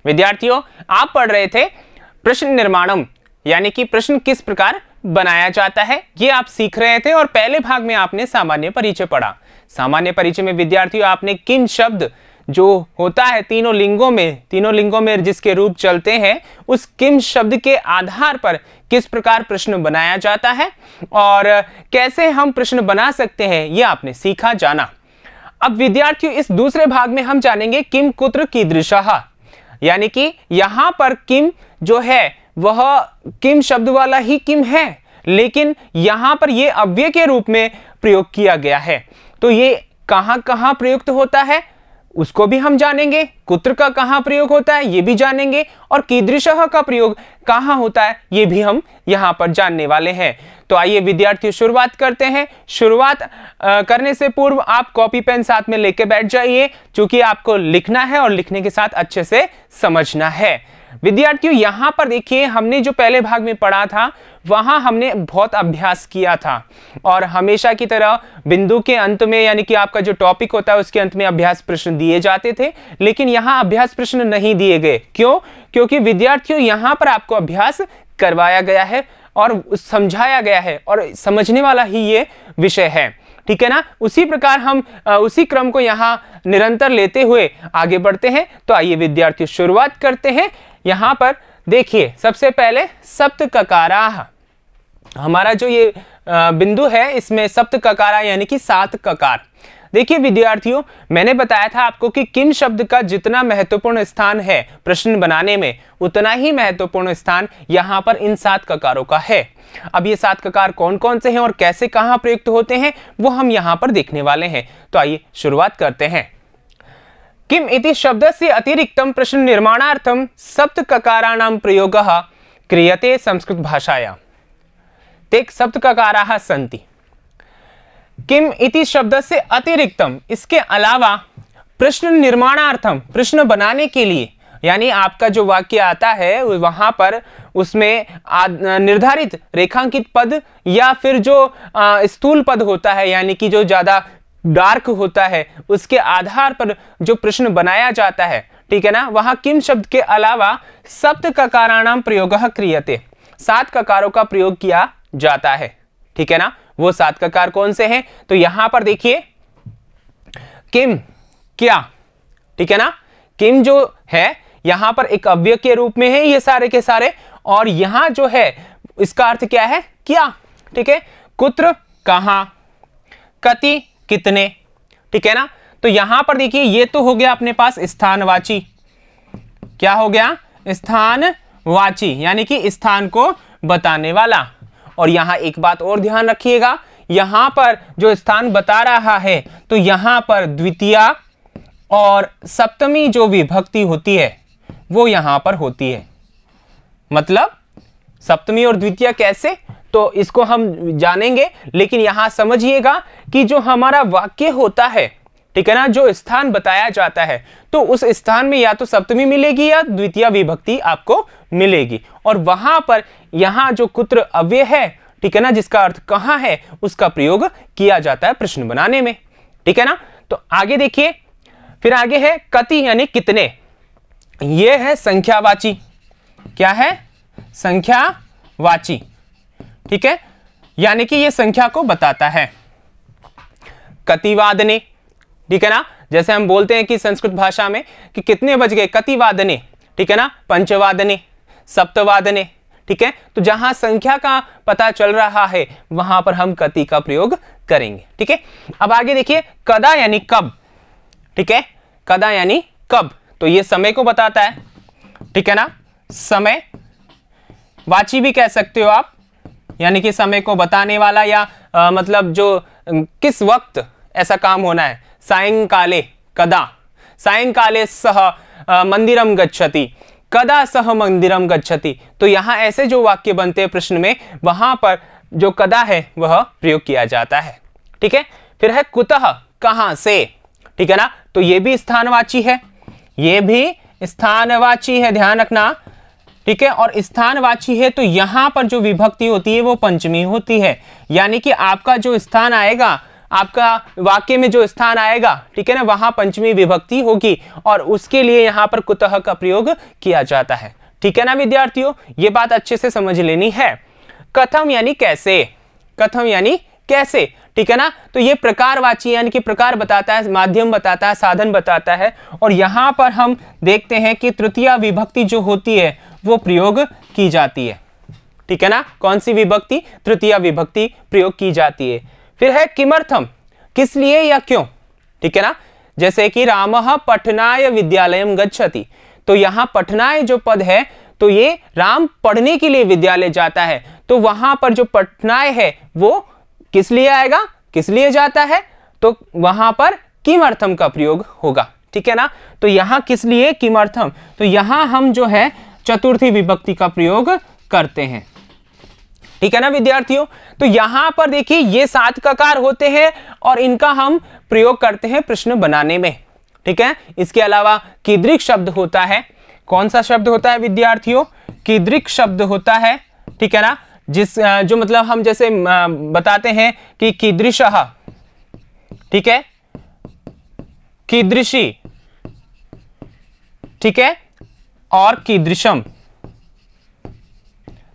विद्यार्थियों, आप पढ़ रहे थे प्रश्न निर्माणम, यानी कि प्रश्न किस प्रकार बनाया जाता है, ये आप सीख रहे थे। और पहले भाग में आपने सामान्य परिचय पढ़ा। सामान्य परिचय में विद्यार्थियों आपने किम शब्द जो होता है तीनों लिंगों में जिसके रूप चलते हैं, उस किम शब्द के आधार पर किस प्रकार प्रश्न बनाया जाता है और कैसे हम प्रश्न बना सकते हैं, ये आपने सीखा जाना। अब विद्यार्थियों इस दूसरे भाग में हम जानेंगे किम कुत्र कीदृशः, यानी कि यहां पर किम जो है वह किम शब्द वाला ही किम है, लेकिन यहां पर यह अव्यय के रूप में प्रयोग किया गया है। तो ये कहां कहां प्रयुक्त होता है उसको भी हम जानेंगे, कुत्र का कहां प्रयोग होता है ये भी जानेंगे, और कीदृशः का प्रयोग कहां होता है ये भी हम यहां पर जानने वाले हैं। तो आइए विद्यार्थियों शुरुआत करते हैं। शुरुआत करने से पूर्व आप कॉपी पेन साथ में लेके बैठ जाइए, क्योंकि आपको लिखना है और लिखने के साथ अच्छे से समझना है। विद्यार्थियों यहां पर देखिए, हमने जो पहले भाग में पढ़ा था वहां हमने बहुत अभ्यास किया था, और हमेशा की तरह बिंदु के अंत में, यानी कि आपका जो टॉपिक होता है उसके अंत में अभ्यास प्रश्न दिए जाते थे, लेकिन यहां अभ्यास प्रश्न नहीं दिए गए। क्यों? क्योंकि विद्यार्थियों यहां पर आपको अभ्यास करवाया गया है और समझाया गया है, और समझने वाला ही ये विषय है, ठीक है ना। उसी प्रकार हम उसी क्रम को यहां निरंतर लेते हुए आगे बढ़ते हैं। तो आइए विद्यार्थियों शुरुआत करते हैं। यहां पर देखिए, सबसे पहले सप्त ककाराः, हमारा जो ये बिंदु है इसमें सप्त ककारा यानी कि 7 ककार। देखिए विद्यार्थियों, मैंने बताया था आपको कि किम शब्द का जितना महत्वपूर्ण स्थान है प्रश्न बनाने में, उतना ही महत्वपूर्ण स्थान यहां पर इन 7 ककारों का है। अब ये 7 ककार कौन कौन से हैं और कैसे कहां प्रयुक्त होते हैं वो हम यहां पर देखने वाले हैं। तो आइए शुरुआत करते हैं। किम इति शब्दस्य अतिरिक्तं प्रश्न निर्माणार्थं सप्त ककाराणां प्रयोगः क्रियते संस्कृत भाषायां। तेक सप्त ककाराः सन्ति। किम इति शब्दस्य अतिरिक्तम, इसके अलावा प्रश्न निर्माणार्थम, प्रश्न बनाने के लिए, यानी आपका जो वाक्य आता है वहां पर उसमें निर्धारित रेखांकित पद या फिर जो स्थूल पद होता है, यानी कि जो ज्यादा डार्क होता है, उसके आधार पर जो प्रश्न बनाया जाता है, ठीक है ना, वहां किम शब्द के अलावा सप्त ककाराणाम प्रयोगः क्रियते, 7 ककारों का प्रयोग किया जाता है, ठीक है ना। वो 7 ककार कौन से हैं? तो यहां पर देखिए, किम क्या, ठीक है ना, किम जो है यहां पर एक अव्यय के रूप में है ये सारे के सारे, और यहां जो है इसका अर्थ क्या है? क्या, ठीक है। कुत्र कहां, कति कितने, ठीक है ना। तो यहां पर देखिए ये तो हो गया अपने पास स्थानवाची, क्या हो गया? स्थानवाची, यानी कि स्थान को बताने वाला। और यहां एक बात और ध्यान रखिएगा, यहां पर जो स्थान बता रहा है तो यहां पर द्वितीया और सप्तमी जो विभक्ति होती है वो यहां पर होती है। मतलब सप्तमी और द्वितीया कैसे, तो इसको हम जानेंगे, लेकिन यहां समझिएगा कि जो हमारा वाक्य होता है, ठीक है ना, जो स्थान बताया जाता है, तो उस स्थान में या तो सप्तमी मिलेगी या द्वितीय विभक्ति आपको मिलेगी, और वहां पर यहां जो कुत्र अव्यय है, ठीक है ना, जिसका अर्थ कहां है, उसका प्रयोग किया जाता है प्रश्न बनाने में, ठीक है ना। तो आगे देखिए, फिर आगे है कति यानी कितने, ये है संख्यावाची, क्या है? संख्यावाची, ठीक है, यानी कि ये संख्या को बताता है। कतिवादने, ठीक है ना, जैसे हम बोलते हैं कि संस्कृत भाषा में कि कितने बज गए, कतिवादने, ठीक है ना, पंचवादने, सप्तवादने, ठीक है। तो जहां संख्या का पता चल रहा है वहां पर हम कति का प्रयोग करेंगे, ठीक है। अब आगे देखिए, कदा यानी कब, ठीक है, कदा यानी कब, तो ये समय को बताता है, ठीक है ना, समय वाची भी कह सकते हो आप, यानी कि समय को बताने वाला, या मतलब जो किस वक्त ऐसा काम होना है। सायंकाले कदा, सायंकाले सह मंदिरम गच्छति, कदा सह मंदिरम गच्छति। तो यहां ऐसे जो वाक्य बनते हैं प्रश्न में, वहां पर जो कदा है वह प्रयोग किया जाता है, ठीक है। फिर है कुतः, कहां से, ठीक है ना, तो ये भी स्थानवाची है, ये भी स्थानवाची है, ध्यान रखना, ठीक है। और स्थानवाची है तो यहां पर जो विभक्ति होती है वो पंचमी होती है, यानी कि आपका जो स्थान आएगा आपका वाक्य में जो स्थान आएगा, ठीक है ना, वहां पंचमी विभक्ति होगी और उसके लिए यहां पर कुतः का प्रयोग किया जाता है। ठीक है ना विद्यार्थियों, ये बात अच्छे से समझ लेनी है। कथम यानी कैसे, कथम यानी कैसे, ठीक है ना। तो ये प्रकारवाची यानी कि प्रकार बताता है, माध्यम बताता है, साधन बताता है। और यहां पर हम देखते हैं कि तृतीया विभक्ति जो होती है वो प्रयोग की जाती है। ठीक है ना, कौन सी विभक्ति, तृतीया विभक्ति प्रयोग की जाती है। फिर है किमर्थम, किस लिए या क्यों, ठीक है ना। जैसे कि रामः पठनाय विद्यालयम गच्छति, तो यहां पठनाय जो पद है तो ये राम पढ़ने के लिए विद्यालय जाता है, तो वहां पर जो पठनाय है वो किस लिए आएगा, किस लिए जाता है, तो वहां पर किमर्थम का प्रयोग होगा। ठीक है ना, तो यहां किस लिए, किमर्थम, तो यहां हम जो है चतुर्थी विभक्ति का प्रयोग करते हैं। ठीक है ना विद्यार्थियों, तो यहां पर देखिए ये 7 ककार होते हैं और इनका हम प्रयोग करते हैं प्रश्न बनाने में। ठीक है, इसके अलावा कीदृक शब्द होता है, कौन सा शब्द होता है विद्यार्थियों, कीदृक शब्द होता है। ठीक है ना, जिस जो मतलब हम जैसे बताते हैं कि कीदृशः, ठीक है, कीदृशी, ठीक है, और कीदृशम।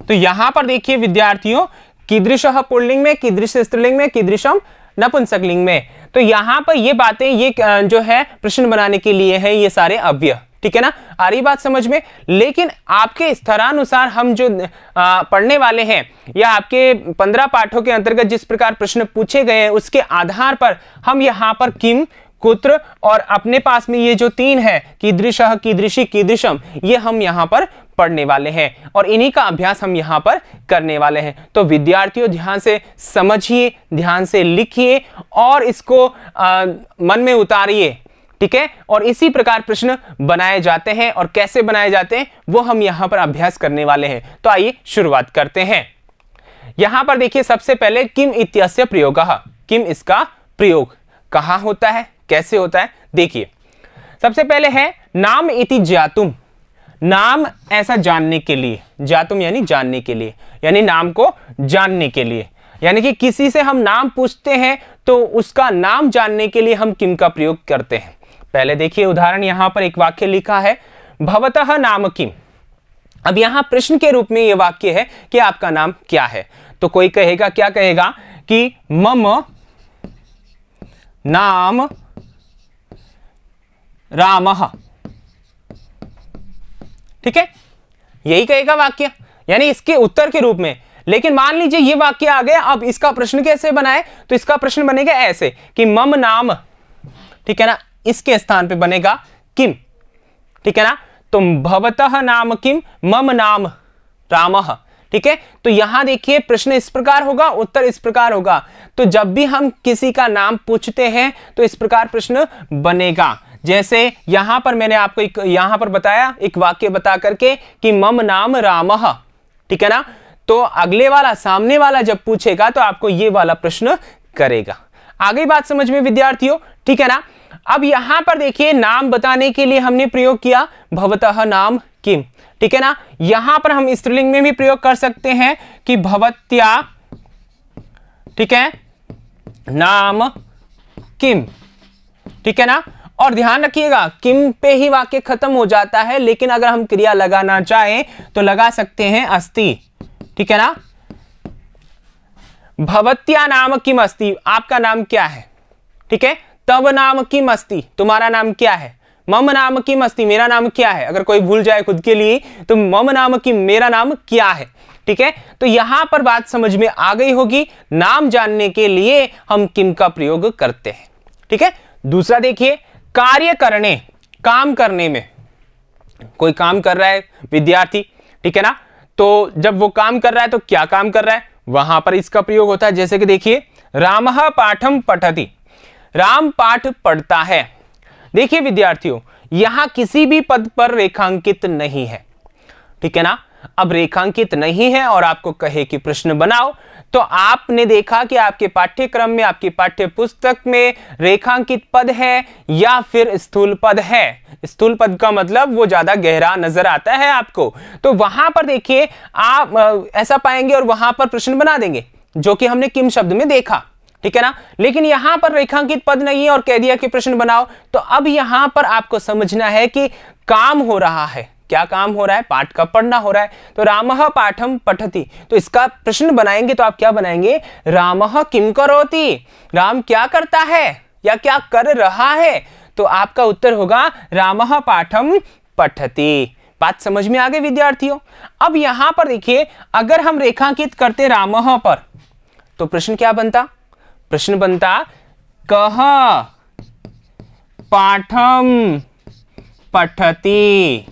तो यहां पर देखिए विद्यार्थियों, कीदृशः पुल्लिंग में, कीदृश स्त्रीलिंग में, कीदृशम नपुंसकलिंग में। तो यहां पर ये बातें, ये जो है प्रश्न बनाने के लिए है ये सारे अव्यय। ठीक है ना, आ रही बात समझ में। लेकिन आपके स्तरानुसार हम जो पढ़ने वाले हैं या आपके 15 पाठों के अंतर्गत जिस प्रकार प्रश्न पूछे गए हैं उसके आधार पर हम यहाँ पर किम, कुत्र और अपने पास में ये जो 3 है कीदृशः, कीदृशी, कीदृशम, ये हम यहाँ पर पढ़ने वाले हैं और इन्हीं का अभ्यास हम यहाँ पर करने वाले हैं। तो विद्यार्थियों ध्यान से समझिए, ध्यान से लिखिए और इसको मन में उतारिए। ठीक है, और इसी प्रकार प्रश्न बनाए जाते हैं और कैसे बनाए जाते हैं वो हम यहाँ पर अभ्यास करने वाले हैं। तो आइए शुरुआत करते हैं। यहां पर देखिए सबसे पहले किम इत्यस्य प्रयोगः, किम इसका प्रयोग कहां होता है, कैसे होता है, देखिए सबसे पहले है नाम इति ज्ञातुम, नाम ऐसा जानने के लिए, ज्ञातुम यानी जानने के लिए, यानी नाम को जानने के लिए, यानी कि किसी से हम नाम पूछते हैं तो उसका नाम जानने के लिए हम किम का प्रयोग करते हैं। पहले देखिए उदाहरण, यहां पर एक वाक्य लिखा है भवतः नाम किम। अब यहां प्रश्न के रूप में यह वाक्य है कि आपका नाम क्या है। तो कोई कहेगा, क्या कहेगा कि मम नाम रामः, ठीक है, यही कहेगा वाक्य, यानी इसके उत्तर के रूप में। लेकिन मान लीजिए ये वाक्य आ गया, अब इसका प्रश्न कैसे बनाए, तो इसका प्रश्न बनेगा ऐसे कि मम नाम, ठीक है ना, इसके स्थान पे बनेगा किम। ठीक है ना, तो भवतः नाम किम, मम नाम रामः। ठीक है, तो यहां देखिए प्रश्न इस प्रकार होगा, उत्तर इस प्रकार होगा। तो जब भी हम किसी का नाम पूछते हैं तो इस प्रकार प्रश्न बनेगा। जैसे यहां पर मैंने आपको एक यहां पर बताया, एक वाक्य बता करके कि मम नाम रामः, ठीक है ना, तो अगले वाला, सामने वाला जब पूछेगा तो आपको ये वाला प्रश्न करेगा। आगे बात समझ में विद्यार्थियों, ठीक है ना। अब यहां पर देखिए नाम बताने के लिए हमने प्रयोग किया भवतः नाम किम, ठीक है ना। यहां पर हम स्त्रीलिंग में भी प्रयोग कर सकते हैं कि भवत्या, ठीक है, नाम किम, ठीक है ना। और ध्यान रखिएगा किम पे ही वाक्य खत्म हो जाता है, लेकिन अगर हम क्रिया लगाना चाहें तो लगा सकते हैं अस्ति, ठीक है ना। भवत्या नाम किम अस्ति, आपका नाम क्या है, ठीक है। तव नाम किम अस्ति, तुम्हारा नाम क्या है। मम नाम किम अस्ति, मेरा नाम क्या है। अगर कोई भूल जाए खुद के लिए तो मम नाम किम, मेरा नाम क्या है, ठीक है। तो यहां पर बात समझ में आ गई होगी, नाम जानने के लिए हम किम का प्रयोग करते हैं, ठीक है। दूसरा देखिए कार्य करने, काम करने में, कोई काम कर रहा है विद्यार्थी, ठीक है ना, तो जब वो काम कर रहा है तो क्या काम कर रहा है, वहां पर इसका प्रयोग होता है। जैसे कि देखिए रामः पाठम पठति, राम पाठ पढ़ता है। देखिए विद्यार्थियों यहां किसी भी पद पर रेखांकित नहीं है, ठीक है ना। अब रेखांकित नहीं है और आपको कहे कि प्रश्न बनाओ, तो आपने देखा कि आपके पाठ्यक्रम में, आपकी पाठ्य पुस्तक में रेखांकित पद है या फिर स्थूल पद है। स्थूल पद का मतलब वो ज्यादा गहरा नजर आता है आपको, तो वहां पर देखिए आप ऐसा पाएंगे और वहां पर प्रश्न बना देंगे, जो कि हमने किम शब्द में देखा, ठीक है ना। लेकिन यहां पर रेखांकित पद नहीं है और कह दिया कि प्रश्न बनाओ। तो अब यहां पर आपको समझना है कि काम हो रहा है। क्या काम हो रहा है? पाठ का पढ़ना हो रहा है। तो रामः पाठम पठति, तो इसका प्रश्न बनाएंगे तो आप क्या बनाएंगे? रामः किम करोति, राम क्या करता है या क्या कर रहा है? तो आपका उत्तर होगा रामः पाठम पठति। बात समझ में आ गई विद्यार्थियों? अब यहां पर देखिए, अगर हम रेखांकित करते रामः पर तो प्रश्न क्या बनता? प्रश्न बनता कः पाठम पठति,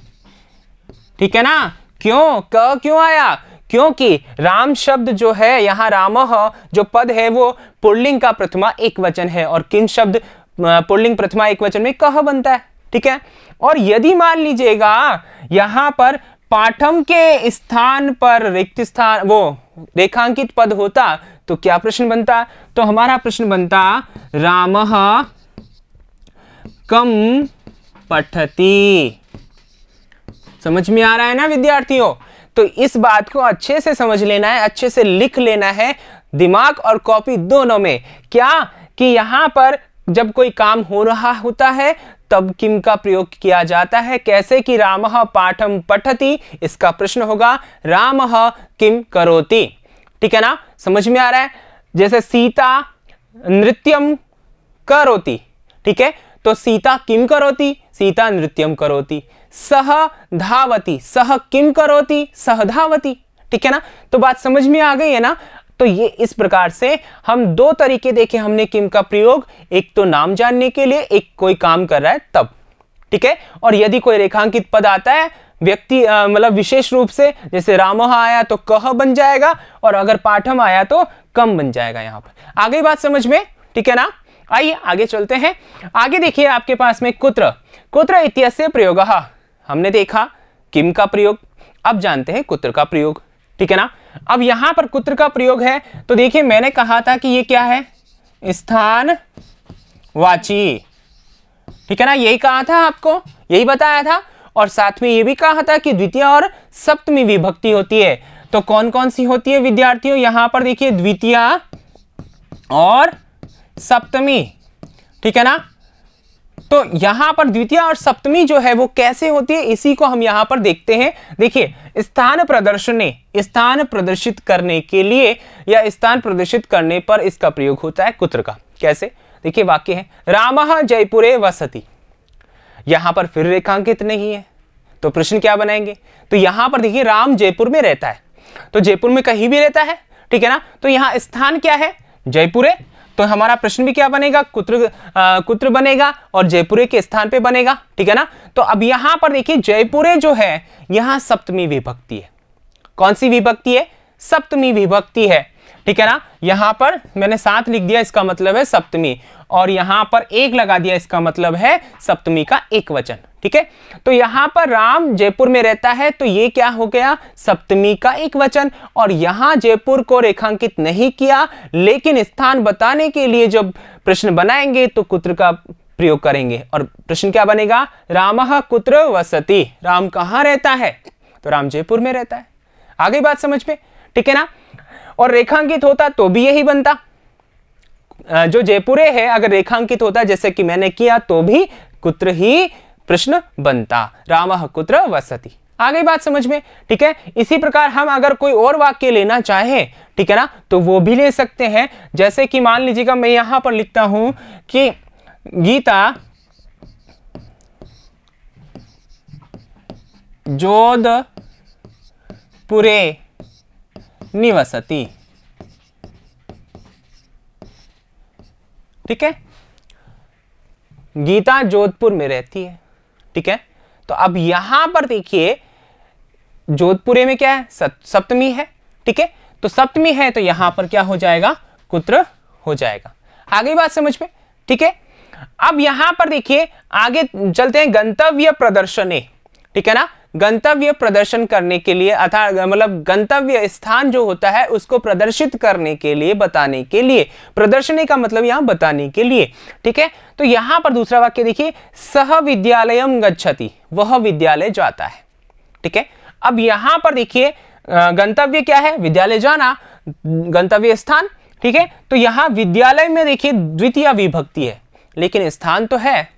ठीक है ना। क्यों? क क्यों आया? क्योंकि राम शब्द जो है यहां रामः जो पद है वो पुल्लिंग का प्रथमा एक वचन है और किम शब्द पुल्लिंग प्रथमा एक वचन में कह बनता है, ठीक है। और यदि मान लीजिएगा यहां पर पाठम के स्थान पर रिक्त स्थान वो रेखांकित पद होता तो क्या प्रश्न बनता? तो हमारा प्रश्न बनता रामः कम पठति। समझ में आ रहा है ना विद्यार्थियों? तो इस बात को अच्छे से समझ लेना है, अच्छे से लिख लेना है, दिमाग और कॉपी दोनों में। क्या कि यहां पर जब कोई काम हो रहा होता है तब किम का प्रयोग किया जाता है। कैसे कि रामः पाठम पठति, इसका प्रश्न होगा रामः किम करोति, ठीक है ना। समझ में आ रहा है? जैसे सीता नृत्यम करोति, ठीक है, तो सीता किम करोति, सीता नृत्यम करोति। सह धावति, सह किम करोति, सह धावति, ठीक है ना। तो बात समझ में आ गई है ना। तो ये इस प्रकार से हम दो तरीके देखे हमने किम का प्रयोग, एक तो नाम जानने के लिए, एक कोई काम कर रहा है तब, ठीक है। और यदि कोई रेखांकित पद आता है व्यक्ति मतलब विशेष रूप से, जैसे रामः आया तो कह बन जाएगा और अगर पाठम आया तो कम बन जाएगा। यहां पर आ गई बात समझ में, ठीक है ना। आइए आगे चलते हैं। आगे देखिए आपके पास में कुत्र, कुत्र इत्यस्य प्रयोगः, हमने देखा किम का प्रयोग, अब जानते हैं कुत्र का प्रयोग, ठीक है ना। अब यहां पर कुत्र का प्रयोग है तो देखिए मैंने कहा था कि ये क्या है? स्थान वाची, ठीक है ना, यही कहा था आपको, यही बताया था। और साथ में ये भी कहा था कि द्वितीय और सप्तमी विभक्ति होती है। तो कौन कौन सी होती है विद्यार्थियों? यहां पर देखिए द्वितीय और सप्तमी, ठीक है ना। तो यहां पर द्वितीय और सप्तमी जो है वो कैसे होती है इसी को हम यहां पर देखते हैं। देखिए स्थान प्रदर्शने, स्थान प्रदर्शित करने के लिए या स्थान प्रदर्शित करने पर इसका प्रयोग होता है कुत्र का। कैसे? देखिए वाक्य है रामः जयपुरे वसति, यहां पर फिर रेखांकित नहीं है तो प्रश्न क्या बनाएंगे? तो यहां पर देखिए राम जयपुर में रहता है, तो जयपुर में कहीं भी रहता है, ठीक है ना। तो यहां स्थान क्या है? जयपुरे। तो हमारा प्रश्न भी क्या बनेगा? कुत्र बनेगा और जयपुरे के स्थान पे बनेगा, ठीक है ना। तो अब यहां पर देखिए जयपुरे जो है यहां सप्तमी विभक्ति है। कौन सी विभक्ति है? सप्तमी विभक्ति है, ठीक है ना। यहां पर मैंने 7 लिख दिया, इसका मतलब है सप्तमी, और यहां पर 1 लगा दिया, इसका मतलब है सप्तमी का एक वचन, ठीक है। तो यहां पर राम जयपुर में रहता है तो ये क्या हो गया? सप्तमी का एक वचन। और यहां जयपुर को रेखांकित नहीं किया, लेकिन स्थान बताने के लिए जब प्रश्न बनाएंगे तो कुत्र का प्रयोग करेंगे और प्रश्न क्या बनेगा? रामः कुत्र वसति, राम कहां रहता है? तो राम जयपुर में रहता है। आगे बात समझ में, ठीक है ना। और रेखांकित होता तो भी यही बनता, जो जयपुरे है अगर रेखांकित होता जैसे कि मैंने किया तो भी कुत्र ही प्रश्न बनता, रामः कुत्र वसति। आ गई बात समझ में, ठीक है। इसी प्रकार हम अगर कोई और वाक्य लेना चाहे, ठीक है ना, तो वो भी ले सकते हैं। जैसे कि मान लीजिएगा मैं यहां पर लिखता हूं कि गीता जोधपुरे निवसति, ठीक है, गीता जोधपुर में रहती है, ठीक है। तो अब यहां पर देखिए जोधपुरे में क्या है? सप्तमी है, ठीक है। तो सप्तमी है तो यहां पर क्या हो जाएगा? कुत्र हो जाएगा। आगे बात समझ में, ठीक है। अब यहां पर देखिए आगे चलते हैं गंतव्य प्रदर्शने, ठीक है ना। गंतव्य प्रदर्शन करने के लिए अर्थात मतलब गंतव्य स्थान जो होता है उसको प्रदर्शित करने के लिए, बताने के लिए, प्रदर्शनी का मतलब यहां बताने के लिए, ठीक है। तो यहां पर दूसरा वाक्य देखिए सह विद्यालयम गच्छति, वह विद्यालय जाता है, ठीक है। अब यहां पर देखिए गंतव्य क्या है? विद्यालय जाना, गंतव्य स्थान, ठीक है, तो यहां विद्यालय में देखिए द्वितीय विभक्ति है लेकिन स्थान तो है।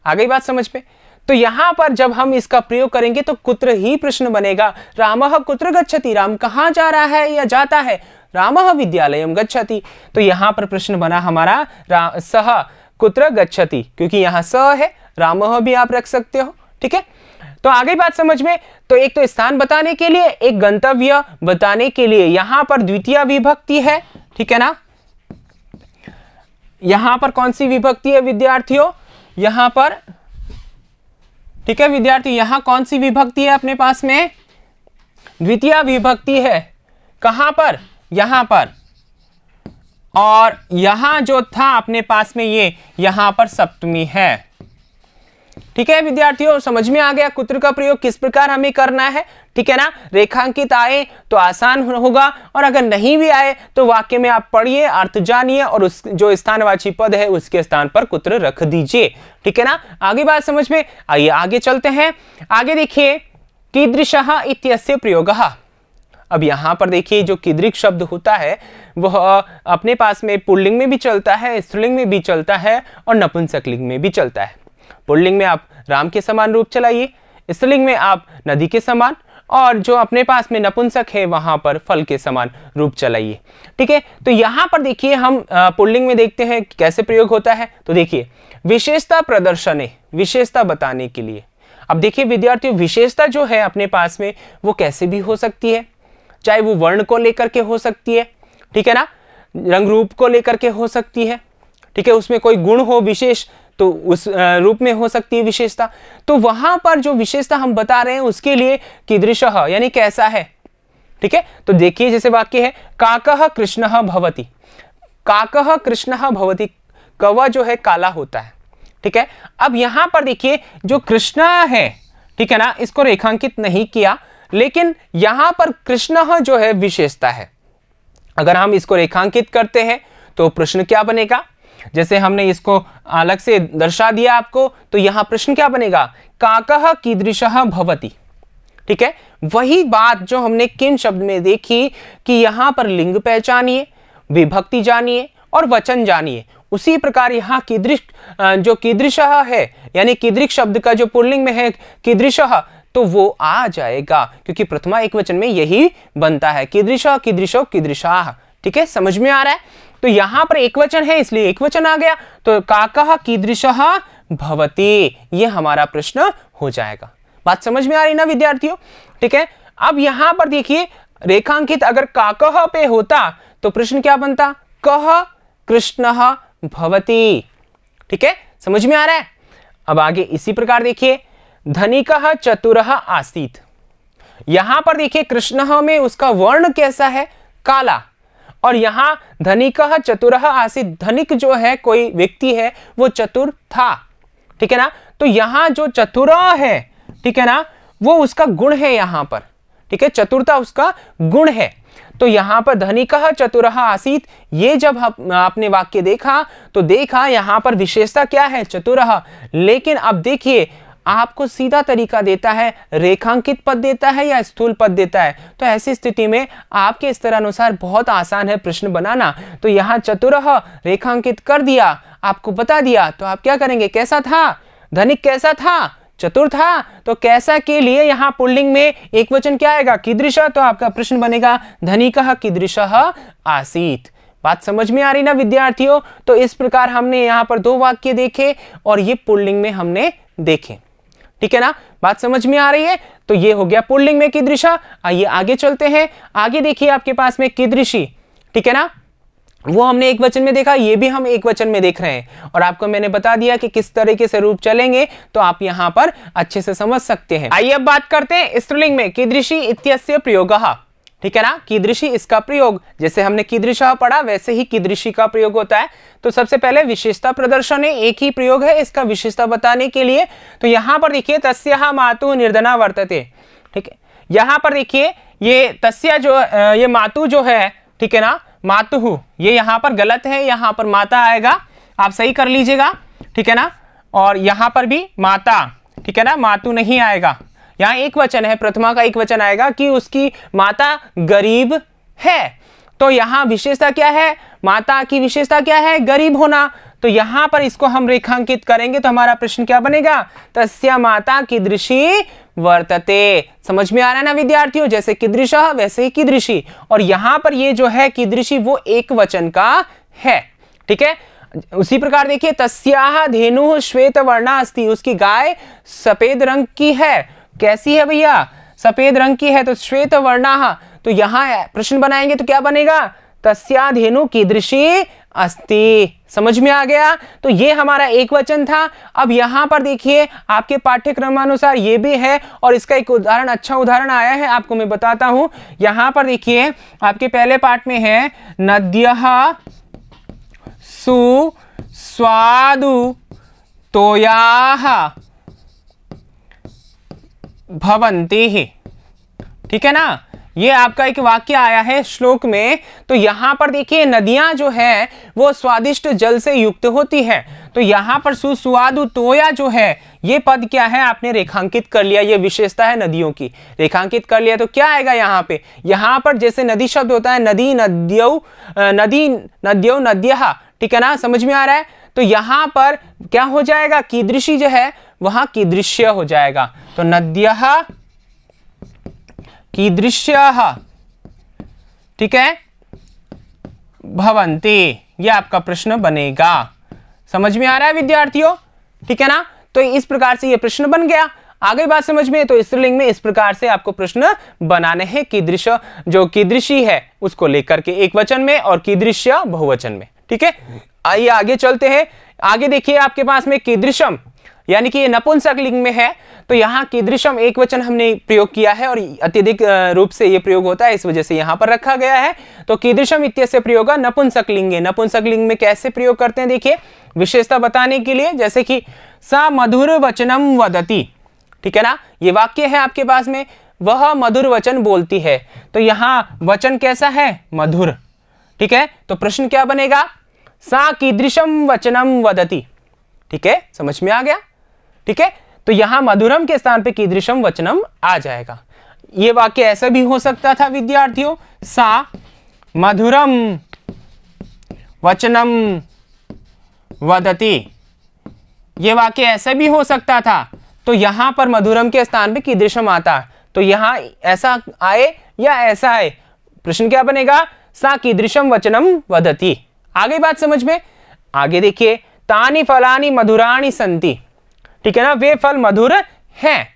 आ गई बात समझ में? तो यहां पर जब हम इसका प्रयोग करेंगे तो कुत्र ही प्रश्न बनेगा। रामः कुत्र गच्छति, राम कहां जा रहा है या जाता है? रामः विद्यालयम गच्छति। तो यहां पर प्रश्न बना हमारा सह कुत्र गच्छति, क्योंकि यहां स है, रामः भी आप रख सकते हो। ठीक है, तो आगे बात समझ में। तो एक तो स्थान बताने के लिए, एक गंतव्य बताने के लिए यहां पर द्वितीय विभक्ति है। ठीक है ना, यहां पर कौन सी विभक्ति है विद्यार्थियों? यहां पर, ठीक है विद्यार्थी, यहां कौन सी विभक्ति है अपने पास में? द्वितीय विभक्ति है। कहां पर? यहां पर। और यहां जो था अपने पास में ये यहां पर सप्तमी है। ठीक है विद्यार्थियों, समझ में आ गया कुत्र का प्रयोग किस प्रकार हमें करना है। ठीक है ना, रेखांकित आए तो आसान होगा और अगर नहीं भी आए तो वाक्य में आप पढ़िए, अर्थ जानिए और उस जो स्थानवाची पद है उसके स्थान पर कुत्र रख दीजिए। ठीक है ना, आगे बात समझ में। आइए आगे चलते हैं। आगे देखिए कीदृशः इत्यस्य प्रयोगः। अब यहां पर देखिए जो कीदृक शब्द होता है वह अपने पास में पुल्लिंग में भी चलता है, स्त्रीलिंग में भी चलता है और नपुंसकलिंग में भी चलता है। पुल्लिंग में आप राम के समान रूप चलाइए, स्त्रीलिंग में आप नदी के समान, और जो अपने पास में नपुंसक है वहां पर फल के समान रूप चलाइए। ठीक है, तो यहां पर देखिए हम पुल्लिंग में देखते हैं कैसे प्रयोग होता है। तो देखिए विशेषता प्रदर्शने, विशेषता बताने के लिए। अब देखिए विद्यार्थियों, विशेषता जो है अपने पास में वो कैसे भी हो सकती है, चाहे वो वर्ण को लेकर के हो सकती है, ठीक है ना, रंग रूप को लेकर के हो सकती है, ठीक है, उसमें कोई गुण हो विशेष तो उस रूप में हो सकती है विशेषता। तो वहां पर जो विशेषता हम बता रहे हैं उसके लिए कीदृशः यानी कैसा है। ठीक है, तो देखिए जैसे वाक्य है काकः कृष्णः भवति, काकः कृष्णः भवति, कौवा जो है काला होता है। ठीक है, अब यहां पर देखिए जो कृष्ण है, ठीक है ना, इसको रेखांकित नहीं किया लेकिन यहां पर कृष्णः जो है विशेषता है। अगर हम इसको रेखांकित करते हैं तो प्रश्न क्या बनेगा, जैसे हमने इसको अलग से दर्शा दिया आपको, तो यहां प्रश्न क्या बनेगा, काकः कीदृशः भवति। ठीक है, वही बात जो हमने किम शब्द में देखी कि यहां पर लिंग पहचानिए, विभक्ति जानिए और वचन जानिए, उसी प्रकार यहां कीदृश जो कीदृशः है यानी कीदृक शब्द का जो पुल्लिंग में है कीदृशः, तो वो आ जाएगा क्योंकि प्रथमा एक वचन में यही बनता है, कीदृशः कीदृशो कीदृशाः। ठीक है, समझ में आ रहा है। तो यहां पर एक वचन है इसलिए एक वचन आ गया, तो काकः कीदृशः भवति, ये हमारा प्रश्न हो जाएगा। बात समझ में आ रही ना विद्यार्थियों? ठीक है, अब यहां पर देखिए रेखांकित अगर काकः पे होता तो प्रश्न क्या बनता, कः कृष्णः भवति। ठीक है, समझ में आ रहा है। अब आगे इसी प्रकार देखिए धनिकः चतुरः आसीत्। यहां पर देखिए कृष्णः में उसका वर्ण कैसा है, काला, और यहां धनिकः चतुरः आसीत्, धनिक जो है कोई व्यक्ति है वो चतुर था। ठीक है ना, तो यहां जो चतुर है, ठीक है ना, वो उसका गुण है यहां पर। ठीक है, चतुरता उसका गुण है। तो यहां पर धनिकः चतुरः आसीत्, ये जब आपने वाक्य देखा तो देखा यहां पर विशेषता क्या है, चतुरः। लेकिन अब देखिए आपको सीधा तरीका देता है, रेखांकित पद देता है या स्थूल पद देता है। तो ऐसी स्थिति में आपके स्तर अनुसार बहुत आसान है प्रश्न बनाना। तो यहाँ चतुरः रेखांकित कर दिया, आपको बता दिया, तो आप क्या करेंगे, कैसा था, धनिक कैसा था, चतुर था। तो कैसा के लिए यहाँ पुल्लिंग में एक वचन क्या आएगा, कीदृशः, तो आपका प्रश्न बनेगा धनिकः कीदृशः आसीत्। बात समझ में आ रही ना विद्यार्थियों? तो इस प्रकार हमने यहाँ पर दो वाक्य देखे और ये पुल्लिंग में हमने देखे। ठीक है ना, बात समझ में आ रही है? तो ये हो गया पुल्लिंग में कीदृशः। आइए आगे चलते हैं। आगे देखिए आपके पास में कीदृशी, ठीक है ना, वो हमने एक वचन में देखा, ये भी हम एक वचन में देख रहे हैं और आपको मैंने बता दिया कि किस तरीके से रूप चलेंगे, तो आप यहां पर अच्छे से समझ सकते हैं। आइए अब बात करते हैं स्त्रीलिंग में कीदृशी इत्यस्य प्रयोगः। ठीक है ना, कीदृशी इसका प्रयोग, जैसे हमने कीदृशः पढ़ा वैसे ही कीदृशी का प्रयोग होता है। तो सबसे पहले विशेषता प्रदर्शन है, एक ही प्रयोग है इसका विशेषता बताने के लिए। तो यहां पर देखिए तस्याः मातुः निर्धना वर्तते। ठीक है, यहां पर देखिए ये तस्या जो ये मातु जो है, ठीक है ना, मातुः, ये यहां पर गलत है, यहां पर माता आएगा, आप सही कर लीजिएगा। ठीक है ना, और यहां पर भी माता, ठीक है ना, मातु नहीं आएगा, यहाँ एक वचन है, प्रथमा का एक वचन आएगा कि उसकी माता गरीब है। तो यहाँ विशेषता क्या है, माता की विशेषता क्या है, गरीब होना। तो यहाँ पर इसको हम रेखांकित करेंगे तो हमारा प्रश्न क्या बनेगा, तस्या माता कीदृशी वर्तते। समझ में आ रहा है ना विद्यार्थियों, जैसे कीदृशः वैसे ही कीदृशी। और यहाँ पर ये जो है कीदृशी वो एक वचन का है, ठीक है। उसी प्रकार देखिए, तस्याः धेनुः श्वेत वर्णा अस्ति, उसकी गाय सफेद रंग की है। कैसी है भैया, सफेद रंग की है। तो श्वेत वर्णा, तो यहाँ प्रश्न बनाएंगे तो क्या बनेगा, तस्या धेनु कीदृशी अस्ति। समझ में आ गया। तो ये हमारा एक वचन था। अब यहाँ पर देखिए आपके पाठ्यक्रमानुसार ये भी है और इसका एक उदाहरण, अच्छा उदाहरण आया है, आपको मैं बताता हूं। यहाँ पर देखिए आपके पहले पाठ में है, नद्यः सुस्वादु तोयाः भवन्ति, ठीक है ना। ये आपका एक वाक्य आया है श्लोक में। तो यहाँ पर देखिए नदियां जो है वो स्वादिष्ट जल से युक्त होती है। तो यहाँ पर सुस्वादु तोया जो है ये पद क्या है, आपने रेखांकित कर लिया, ये विशेषता है नदियों की, रेखांकित कर लिया। तो क्या आएगा यहाँ पे, यहाँ पर जैसे नदी शब्द होता है, नदी नद्यौ, नदी नद्यौ नद्यः, ठीक है ना, समझ में आ रहा है। तो यहाँ पर क्या हो जाएगा, कीदृशी जो है वहां कीदृश्य हो जाएगा। तो नद्यः कीदृश्यः, ठीक है, भवन्ति, ये आपका प्रश्न बनेगा। समझ में आ रहा है विद्यार्थियों, ठीक है ना। तो इस प्रकार से ये प्रश्न बन गया। आगे बात समझ में, तो स्त्रीलिंग में इस प्रकार से आपको प्रश्न बनाने हैं, कीदृश जो कीदृशी है उसको लेकर के एक वचन में और कीदृश्य बहुवचन में, ठीक है। आइए आगे चलते हैं। आगे देखिए आपके पास में कीदृशम, यानी कि ये नपुंसक लिंग में है। तो यहाँ कीदृशम एक वचन हमने प्रयोग किया है और अत्यधिक रूप से ये प्रयोग होता है, इस वजह से यहाँ पर रखा गया है। तो कीदृशम इत्यस्य प्रयोग नपुंसक लिंगे। नपुंसक लिंग में कैसे प्रयोग करते हैं, देखिए विशेषता बताने के लिए, जैसे कि सा मधुर वचनम वदति, ठीक है ना। ये वाक्य है आपके पास में, वह मधुर वचन बोलती है। तो यहाँ वचन कैसा है, मधुर, ठीक है। तो प्रश्न क्या बनेगा, सा कीदृशम वचनम वदति, ठीक है, समझ में आ गया, ठीक है। तो यहां मधुरम के स्थान पे कीदृशम वचनम आ जाएगा। ये वाक्य ऐसा भी हो सकता था विद्यार्थियों, सा मधुरम वचनम वदति, ये वाक्य ऐसा भी हो सकता था। तो यहां पर मधुरम के स्थान पे कीदृशम आता, तो यहां ऐसा आए या ऐसा आए, प्रश्न क्या बनेगा, सा कीदृशम वचनम वदति। आगे बात समझ में, आगे देखिए, तानि फलानि मधुराणि सन्ति, ठीक है ना, वे फल मधुर हैं,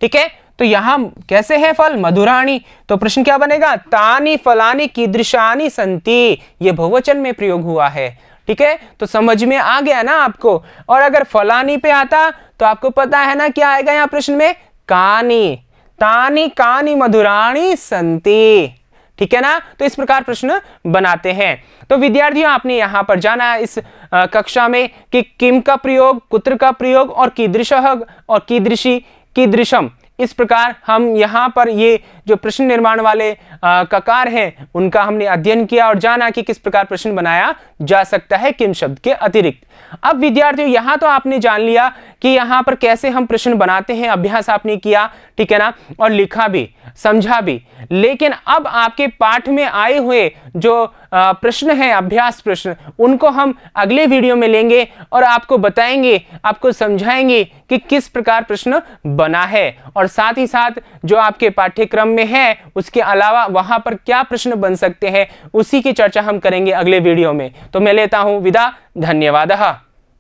ठीक है। तो यहां कैसे है फल, मधुराणि। तो प्रश्न क्या बनेगा, तानि फलानि कीदृशानि सन्ति, ये बहुवचन में प्रयोग हुआ है, ठीक है। तो समझ में आ गया ना आपको। और अगर फलानि पे आता तो आपको पता है ना क्या आएगा यहाँ प्रश्न में, कानि, तानि कानि मधुराणि सन्ति, ठीक है ना। तो इस प्रकार प्रश्न बनाते हैं। तो विद्यार्थियों आपने यहां पर जाना इस कक्षा में कि किम का प्रयोग, कुत्र का प्रयोग और कीदृशः और कीदृशी, कीदृशम, इस प्रकार हम यहाँ पर ये जो प्रश्न निर्माण वाले ककार हैं उनका हमने अध्ययन किया और जाना कि किस प्रकार प्रश्न बनाया जा सकता है किम शब्द के अतिरिक्त। अब विद्यार्थियों यहाँ तो आपने जान लिया कि यहाँ पर कैसे हम प्रश्न बनाते हैं, अभ्यास आपने किया, ठीक है ना, और लिखा भी, समझा भी। लेकिन अब आपके पाठ में आए हुए जो प्रश्न हैं, अभ्यास प्रश्न, उनको हम अगले वीडियो में लेंगे और आपको बताएंगे, आपको समझाएंगे कि किस प्रकार प्रश्न बना है, और साथ ही साथ जो आपके पाठ्यक्रम में है उसके अलावा वहां पर क्या प्रश्न बन सकते हैं उसी की चर्चा हम करेंगे अगले वीडियो में। तो मैं लेता हूं विदा, धन्यवाद।